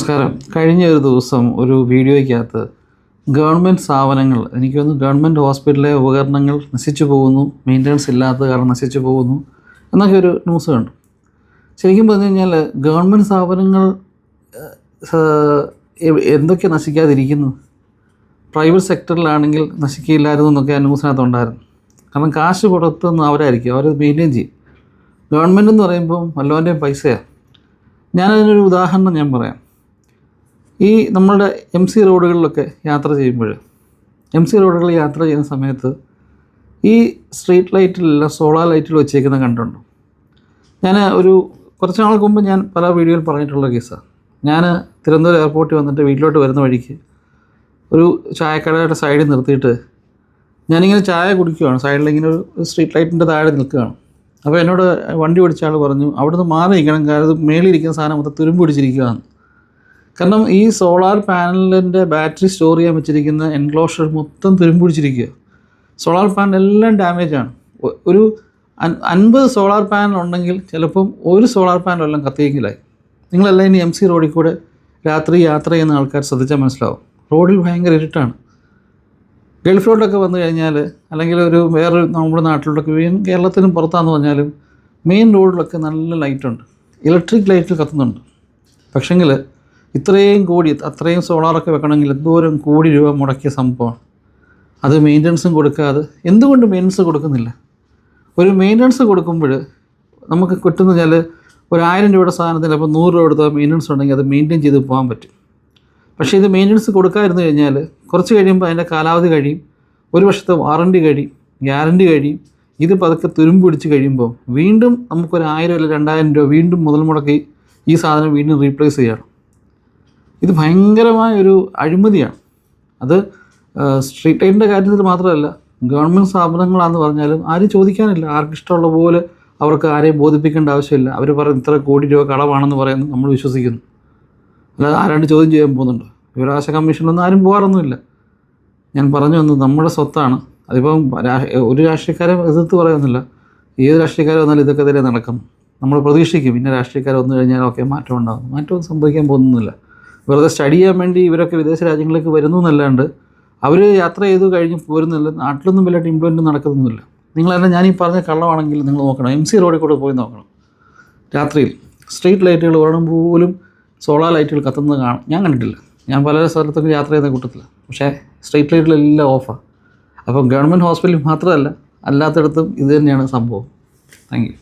നമസ്കാരം. കഴിഞ്ഞ ഒരു ദിവസം ഒരു വീഡിയോയ്ക്കകത്ത് ഗവൺമെൻറ് സ്ഥാപനങ്ങൾ, എനിക്ക് തോന്നുന്നു ഗവൺമെൻറ് ഹോസ്പിറ്റലിലെ ഉപകരണങ്ങൾ നശിച്ചു പോകുന്നു, മെയിൻ്റനൻസ് ഇല്ലാത്ത കാരണം നശിച്ചു പോകുന്നു എന്നൊക്കെ ഒരു ന്യൂസ് കണ്ടു. ശരിക്കും പറഞ്ഞു കഴിഞ്ഞാൽ ഗവൺമെൻറ് സ്ഥാപനങ്ങൾ എന്തൊക്കെ നശിക്കാതിരിക്കുന്നു? പ്രൈവറ്റ് സെക്ടറിലാണെങ്കിൽ നശിക്കില്ലായിരുന്നു എന്നൊക്കെ ആ ന്യൂസിനകത്തുണ്ടായിരുന്നു. കാരണം കാശ് കൊടുത്തുനിന്ന് അവരായിരിക്കും, അവർ മെയിൻറ്റെയിൻ ചെയ്യും. ഗവൺമെൻറ് എന്ന് പറയുമ്പം വല്ലവൻ്റെയും പൈസയാണ്. ഞാനതിനൊരു ഉദാഹരണം ഞാൻ പറയാം. ഈ നമ്മളുടെ MC റോഡുകളിലൊക്കെ യാത്ര ചെയ്യുമ്പോൾ, MC റോഡുകളിൽ യാത്ര ചെയ്യുന്ന സമയത്ത് ഈ സ്ട്രീറ്റ് ലൈറ്റിലെല്ലാം സോളാർ ലൈറ്റുകൾ വെച്ചേക്കുന്ന കണ്ടുണ്ട്. ഞാൻ കുറച്ച് നാൾക്ക് മുമ്പ് ഞാൻ പല വീഡിയോയിൽ പറഞ്ഞിട്ടുള്ള കേസാണ്. ഞാൻ തിരുവനന്തപുരം എയർപോർട്ടിൽ വന്നിട്ട് വീട്ടിലോട്ട് വരുന്ന വഴിക്ക് ഒരു ചായക്കടയുടെ സൈഡിൽ നിർത്തിയിട്ട് ഞാനിങ്ങനെ ചായ കുടിക്കുകയാണ്. സൈഡിലിങ്ങനെ ഒരു സ്ട്രീറ്റ് ലൈറ്റിൻ്റെ താഴെ നിൽക്കുകയാണ്. അപ്പോൾ എന്നോട് വണ്ടി ഓടിച്ച ആൾ പറഞ്ഞു, അവിടുന്ന് മാറി നിൽക്കണം, കാരണം മേളിലിരിക്കുന്ന സാധനം മൊത്തം തുരുമ്പ് പിടിച്ചിരിക്കുകയാണ്. കാരണം ഈ സോളാർ പാനലിൻ്റെ ബാറ്ററി സ്റ്റോർ ചെയ്യാൻ വെച്ചിരിക്കുന്ന എൻക്ലോഷർ മൊത്തം തുരുമ്പ് പിടിച്ചിരിക്കുക. സോളാർ പാനലെല്ലാം ഡാമേജാണ്. ഒരു 50 സോളാർ പാനൽ ഉണ്ടെങ്കിൽ ചിലപ്പം ഒരു സോളാർ പാനലെല്ലാം കത്തിയെങ്കിലായി. നിങ്ങളെല്ലാം ഇനി MC റോഡിൽ കൂടെ രാത്രി യാത്ര ചെയ്യുന്ന ആൾക്കാർ ശ്രദ്ധിച്ചാൽ മനസ്സിലാവും, റോഡിൽ ഭയങ്കര ഇരുട്ടാണ്. ഗൾഫിലോട്ടൊക്കെ വന്നു കഴിഞ്ഞാൽ, അല്ലെങ്കിൽ വേറൊരു നമ്മുടെ നാട്ടിലോട്ടൊക്കെ, കേരളത്തിനും പുറത്താന്ന് പറഞ്ഞാലും മെയിൻ റോഡിലൊക്കെ നല്ല ലൈറ്റുണ്ട്, ഇലക്ട്രിക് ലൈറ്റ് കത്തുന്നുണ്ട്. പക്ഷെങ്കിൽ അത്രയും സോളാറൊക്കെ വെക്കണമെങ്കിൽ എന്തോരം കോടി രൂപ മുടക്കിയ സംഭവമാണ്. അത് മെയിൻ്റനൻസും കൊടുക്കാതെ, എന്തുകൊണ്ട് മെയിൻ്റനൻസ് കൊടുക്കുന്നില്ല? ഒരു മെയിൻ്റനൻസ് കൊടുക്കുമ്പോൾ നമുക്ക് കിട്ടുന്ന വെച്ചാൽ ഒരു 1000 രൂപയുടെ സാധനത്തിന് അപ്പോൾ 100 രൂപ കൊടുത്താൽ മെയിൻ്റനൻസ് ഉണ്ടെങ്കിൽ അത് മെയിൻറ്റെയിൻ ചെയ്ത് പോകാൻ പറ്റും. പക്ഷേ ഇത് മെയിൻ്റനൻസ് കൊടുക്കാതിരുന്നു കഴിഞ്ഞാൽ കുറച്ച് കഴിയുമ്പോൾ അതിൻ്റെ കാലാവധി കഴിയും, ഒരു വർഷത്തെ വാറണ്ടി കഴിയും, ഗ്യാരണ്ടി കഴിയും. ഇത് പതുക്കെ തുരുമ്പ് പിടിച്ച് കഴിയുമ്പോൾ വീണ്ടും നമുക്കൊരു 1000 അല്ലെങ്കിൽ 2000 രൂപ വീണ്ടും മുതൽ മുടക്കി ഈ സാധനം വീണ്ടും റീപ്ലേസ് ചെയ്യണം. ഇത് ഭയങ്കരമായൊരു അഴിമതിയാണ്. അത് സ്ട്രീറ്റ് ലൈറ്റിൻ്റെ കാര്യത്തിൽ മാത്രമല്ല, ഗവൺമെൻറ് സ്ഥാപനങ്ങളാണെന്ന് പറഞ്ഞാലും ആരും ചോദിക്കാനില്ല. ആർക്കിഷ്ടമുള്ള പോലെ അവർക്ക് ആരെയും ബോധിപ്പിക്കേണ്ട ആവശ്യമില്ല. അവർ പറയും ഇത്ര കോടി രൂപ കടമാണെന്ന് പറയുന്നു, നമ്മൾ വിശ്വസിക്കുന്നു. അല്ലാതെ ആരാണ്ട് ചോദ്യം ചെയ്യാൻ പോകുന്നുണ്ട്? വിവരാവകാശ കമ്മീഷനിലൊന്നും ആരും പോകാറൊന്നുമില്ല. ഞാൻ പറഞ്ഞു വന്നത് നമ്മുടെ സ്വത്താണ്. അതിപ്പം ഒരു രാഷ്ട്രീയക്കാരെ എതിർത്ത് പറയുന്നില്ല. ഏത് രാഷ്ട്രീയക്കാരെ വന്നാലും ഇതൊക്കെ തന്നെ നടക്കും. നമ്മൾ പ്രതീക്ഷിക്കും ഇന്ന രാഷ്ട്രീയക്കാർ വന്നു കഴിഞ്ഞാൽ ഒക്കെ മാറ്റം ഉണ്ടാകും. മാറ്റമൊന്നും സംഭവിക്കാൻ പോകുന്നില്ല. വെറുതെ സ്റ്റഡി ചെയ്യാൻ വേണ്ടി ഇവരൊക്കെ വിദേശ രാജ്യങ്ങളിലേക്ക് വരുന്നു എന്നല്ലാണ്ട് അവർ യാത്ര ചെയ്ത് കഴിഞ്ഞ് പോരുന്നില്ല. നാട്ടിലൊന്നും വലുതായിട്ട് ഇംപ്ലിമെൻറ്റ് നടക്കുന്നില്ല. നിങ്ങളെല്ലാം ഞാനീ പറഞ്ഞ കള്ളമാണെങ്കിൽ നിങ്ങൾ നോക്കണം, MC റോഡിൽ കൂടെ പോയി നോക്കണം. രാത്രിയിൽ സ്ട്രീറ്റ് ലൈറ്റുകൾ ഒരെണ്ണം പോലും സോളാർ ലൈറ്റുകൾ കത്തുന്നത് ഞാൻ കണ്ടിട്ടില്ല. ഞാൻ പല സ്ഥലത്തൊക്കെ യാത്ര ചെയ്യുന്ന കൂട്ടത്തില്ല. പക്ഷേ സ്ട്രീറ്റ് ലൈറ്റുകളെല്ലാം ഓഫാണ്. അപ്പം ഗവൺമെൻറ് ഹോസ്പിറ്റലിൽ മാത്രമല്ല, അല്ലാത്തിടത്തും ഇത് തന്നെയാണ് സംഭവം. Thank you.